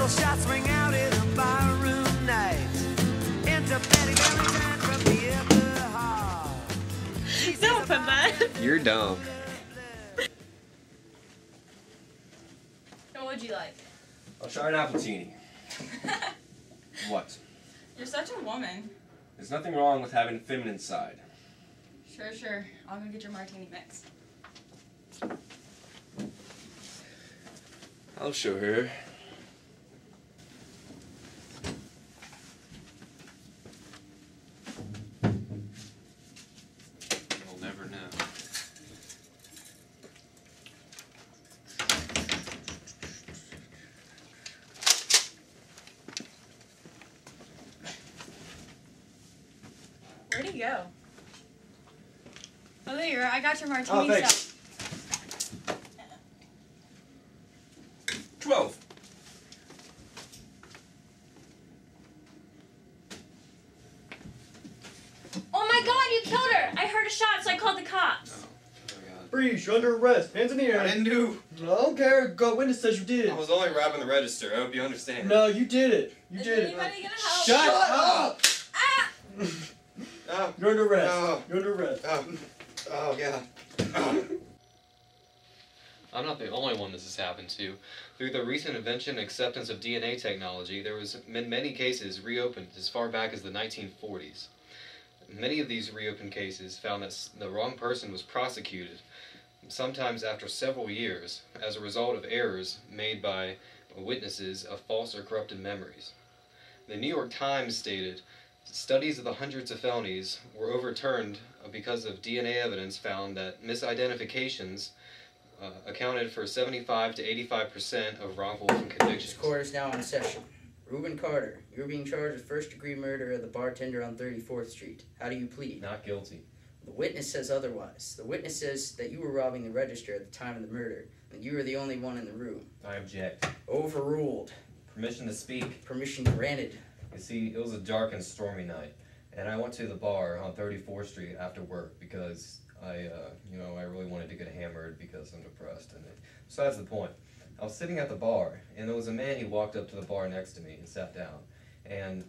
Pistol shots ring out in a barroom night. Enter Betty Valentine from the upper hall. Don't put that. You're dumb. What would you like? I'll try an appletini. What? You're such a woman. There's nothing wrong with having a feminine side. Sure, sure. I'll go get your martini mix. I'll show her. You'll never know. Where'd he go? Oh, there you are. I got your martini. Oh, thanks. 12. Oh my God! You killed her! I heard a shot, so I called the cops. Oh my God. Breeze, you're under arrest. Hands in the air. I didn't do. I don't care. Got witness says you did. I was only robbing the register. I hope you understand. No, you did it. You Is did it. anybody gonna help? Shut up! Ah! Oh. You're under arrest. Oh. You're under arrest. Oh God. I'm not the only one this has happened to. Through the recent invention and acceptance of DNA technology, there was in many cases reopened as far back as the 1940s. Many of these reopened cases found that the wrong person was prosecuted, sometimes after several years, as a result of errors made by witnesses of false or corrupted memories. The New York Times stated, studies of the hundreds of felonies were overturned because of DNA evidence found that misidentifications accounted for 75 to 85% of wrongful convictions. This court is now in session. Reuben Carter, you're being charged with first-degree murder of the bartender on 34th Street. How do you plead? Not guilty. The witness says otherwise. The witness says that you were robbing the register at the time of the murder, and you were the only one in the room. I object. Overruled. Permission to speak. Permission granted. You see, it was a dark and stormy night, and I went to the bar on 34th Street after work because I really wanted to get hammered because I'm depressed. And besides the point, I was sitting at the bar, and there was a man who walked up to the bar next to me and sat down. And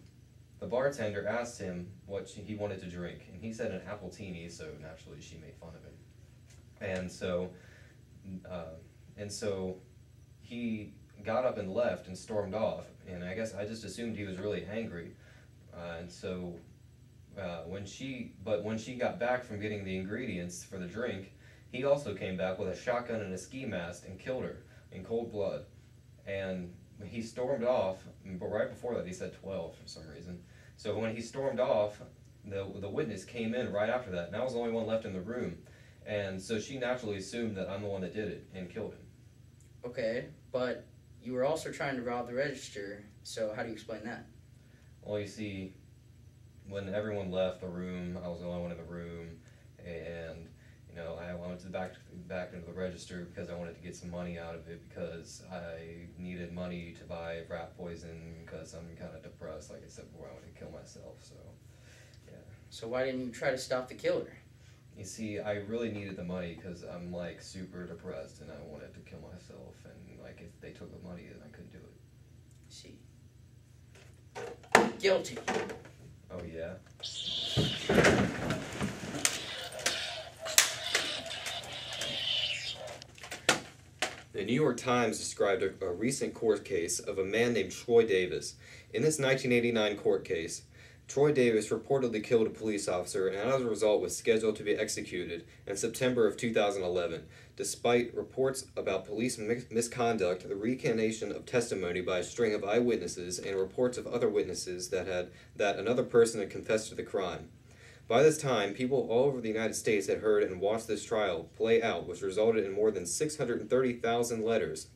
the bartender asked him what he wanted to drink, and he said an appletini, so naturally she made fun of him. And so he got up and left and stormed off, and I guess I just assumed he was really angry. When she got back from getting the ingredients for the drink, he also came back with a shotgun and a ski mask and killed her in cold blood. And he stormed off, but right before that he said 12 for some reason. So when he stormed off, the witness came in right after that, and I was the only one left in the room. And so she naturally assumed that I'm the one that did it and killed him. Okay, but you were also trying to rob the register, so how do you explain that? Well, you see, when everyone left the room, I was the only one in the room, and I went back into the register because I wanted to get some money out of it because I needed money to buy rat poison because I'm kind of depressed, like I said before. I wanted to kill myself, so yeah. So why didn't you try to stop the killer? You see, I really needed the money because I'm like super depressed and I wanted to kill myself, and like if they took the money then I couldn't do it. See. Guilty. Oh yeah? The New York Times described a recent court case of a man named Troy Davis. In this 1989 court case, Troy Davis reportedly killed a police officer and as a result was scheduled to be executed in September of 2011. Despite reports about police misconduct, the recantation of testimony by a string of eyewitnesses and reports of other witnesses that another person had confessed to the crime. By this time, people all over the United States had heard and watched this trial play out, which resulted in more than 630,000 letters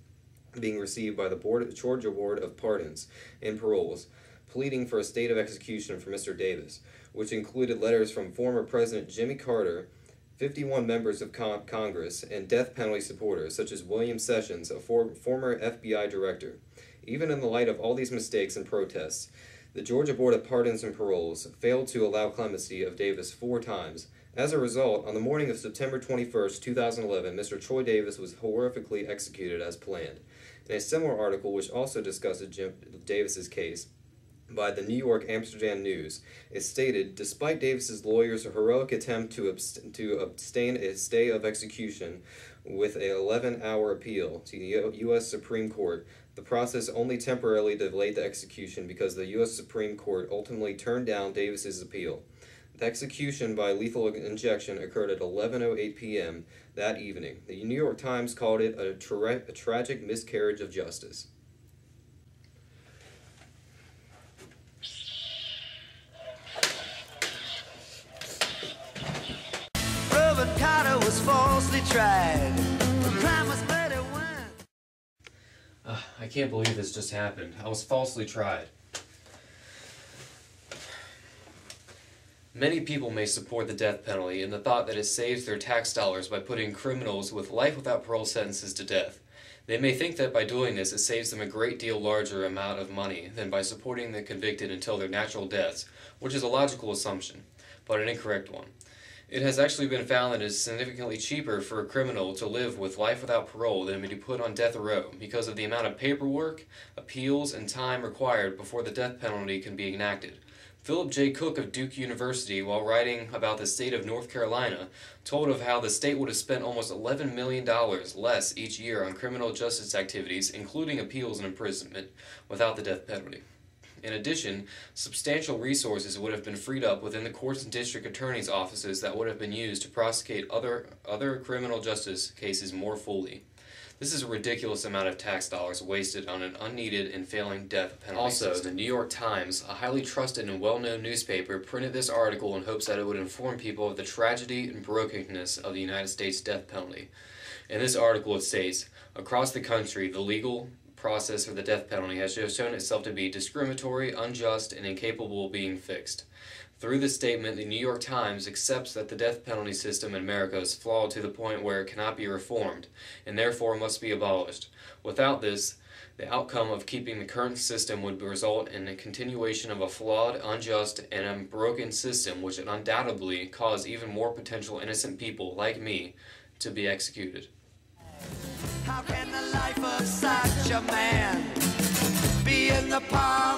being received by the Georgia Board of Pardons and Paroles, pleading for a state of execution for Mr. Davis, which included letters from former President Jimmy Carter, 51 members of Congress, and death penalty supporters, such as William Sessions, a former FBI director. Even in the light of all these mistakes and protests, the Georgia Board of Pardons and Paroles failed to allow clemency of Davis 4 times. As a result, on the morning of September 21st, 2011, Mr. Troy Davis was horrifically executed as planned. In a similar article, which also discusses Jim Davis's case, by the New York Amsterdam News, it stated, despite Davis's lawyer's heroic attempt to obtain a stay of execution with an 11-hour appeal to the U.S. Supreme Court, the process only temporarily delayed the execution because the U.S. Supreme Court ultimately turned down Davis's appeal. The execution by lethal injection occurred at 11:08 p.m. that evening. The New York Times called it a tragic miscarriage of justice. Reuben Carter was falsely tried. The crime was murder when. I can't believe this just happened. I was falsely tried. Many people may support the death penalty in the thought that it saves their tax dollars by putting criminals with life without parole sentences to death. They may think that by doing this it saves them a great deal larger amount of money than by supporting the convicted until their natural deaths, which is a logical assumption, but an incorrect one. It has actually been found that it is significantly cheaper for a criminal to live with life without parole than to be put on death row because of the amount of paperwork, appeals, and time required before the death penalty can be enacted. Philip J. Cook of Duke University, while writing about the state of North Carolina, told of how the state would have spent almost $11 million less each year on criminal justice activities, including appeals and imprisonment, without the death penalty. In addition, substantial resources would have been freed up within the courts and district attorneys' offices that would have been used to prosecute other criminal justice cases more fully. This is a ridiculous amount of tax dollars wasted on an unneeded and failing death penalty system. The New York Times, a highly trusted and well-known newspaper, printed this article in hopes that it would inform people of the tragedy and brokenness of the United States death penalty. In this article it states, across the country, the legal process for the death penalty has shown itself to be discriminatory, unjust, and incapable of being fixed. Through this statement, the New York Times accepts that the death penalty system in America is flawed to the point where it cannot be reformed, and therefore must be abolished. Without this, the outcome of keeping the current system would result in a continuation of a flawed, unjust, and broken system which would undoubtedly cause even more potential innocent people, like me, to be executed. How can the life of such a man be in the palm